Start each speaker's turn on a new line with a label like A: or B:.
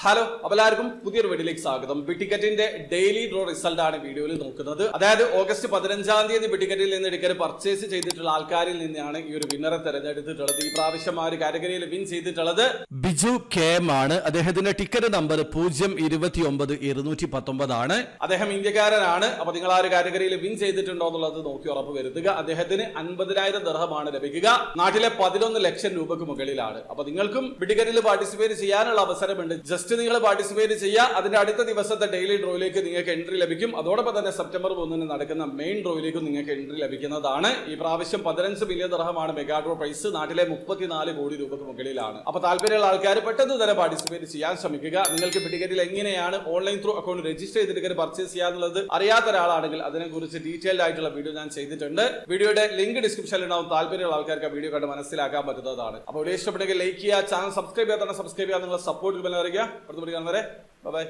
A: Hello എല്ലാവർക്കും പുതിയൊരു വീഡിയോയിലേക്ക് സ്വാഗതം. ബിറ്റിക്കറ്റിന്റെ ഡെയിലി ഡ്രോ റിസൾട്ട് ആണ് വീഡിയോയിൽ നോക്കുന്നത്. അതായത് ഓഗസ്റ്റ് 15-ാം തീയതി ബിറ്റിക്കറ്റിൽ നിന്ന് ടിക്കറ്റ് പർച്ചേസ് ചെയ്തിട്ടുള്ള ആൾക്കാരിൽ നിന്നാണ് ഈ ഒരു വിന്നറെ തെരഞ്ഞെടുത്തിട്ടുള്ളത്. ഈ പ്രാവശ്യം ആ ഒരു കാറ്റഗറിയിൽ വിൻ ചെയ്തിട്ടുള്ളത് ബിജു കെ എം ആണ്. അദ്ദേഹത്തിന്റെ ടിക്കറ്റ് നമ്പർ 029-219 ആണ്. അദ്ദേഹം ഇന്ത്യക്കാരനാണ്. അപ്പൊ നിങ്ങൾ ആ ഒരു കാറ്റഗറിയിൽ വിൻ ചെയ്തിട്ടുണ്ടോ എന്നുള്ളത് നോക്കി ഉറപ്പ് വരുത്തുക. അദ്ദേഹത്തിന് 50,000 ദിർഹമാണ് ലഭിക്കുക. നാട്ടിലെ 11 ലക്ഷം രൂപക്ക് മുകളിലാണ്. അപ്പൊ നിങ്ങൾക്കും ബിറ്റിക്കറ്റിൽ പാർട്ടിസിപ്പേറ്റ് ചെയ്യാനുള്ള അവസരമുണ്ട്. ജസ്റ്റ് നിങ്ങൾ പാർട്ടിസിപ്പേറ്റ് ചെയ്യുക. അതിന്റെ അടുത്ത ദിവസത്തെ ഡെയിലി ഡ്രോയിലേക്ക് നിങ്ങൾക്ക് എൻട്രി ലഭിക്കും. അതോടൊപ്പം തന്നെ സെപ്റ്റംബർ 1-ന് നടക്കുന്ന മെയിൻ ഡ്രോയിലേക്കും നിങ്ങൾക്ക് എൻട്രി ലഭിക്കുന്നതാണ്. ഈ പ്രാവശ്യം 15 ബില്യൺ ദിർഹമാണ് മെഗാ ഡ്രോ പ്രൈസ്. നാട്ടിലെ 34 കോടി രൂപക്ക് മുകളിലാണ്. അപ്പൊ താല്പര്യമുള്ള ആൾക്കാർ പെട്ടെന്ന് തന്നെ പാർട്ടിസിപ്പേറ്റ് ചെയ്യാൻ ശ്രമിക്കുക. നിങ്ങൾക്ക് ബിറ്റിക്കറ്റിൽ എങ്ങനെയാണ് ഓൺലൈൻ ത്രൂ അക്കൗണ്ട് രജിസ്റ്റർ ചെയ്ത് ടിക്കറ്റ് പർച്ചേസ് ചെയ്യാന്നുള്ളത് അറിയാത്ത ഒരാളാണെങ്കിൽ അതിനെക്കുറിച്ച് ഡീറ്റെയിൽഡ് ആയിട്ടുള്ള വീഡിയോ ഞാൻ ചെയ്തിട്ടുണ്ട്. വീഡിയോയുടെ ലിങ്ക് ഡിസ്ക്രിപ്ഷനിൽ ഉണ്ടാവും. താല്പര്യമുള്ള ആൾക്കാർക്ക് ആ വീഡിയോ കണ്ട് മനസ്സിലാക്കാൻ പറ്റുന്നതാണ്. അപ്പോൾ വീഡിയോ ഇഷ്ടപ്പെട്ടെങ്കിൽ ലൈക്ക് ചെയ്യുക, ചാനൽ സബ്സ്ക്രൈബ് ചെയ്യാൻ തന്നെ സബ്സ്ക്രൈബ് ചെയ്യാൻ നിങ്ങളുടെ സപ്പോർട്ട് അറിയിക്കുക. അടുത്ത വീഡിയോ കാണുന്നവരെ ബൈ.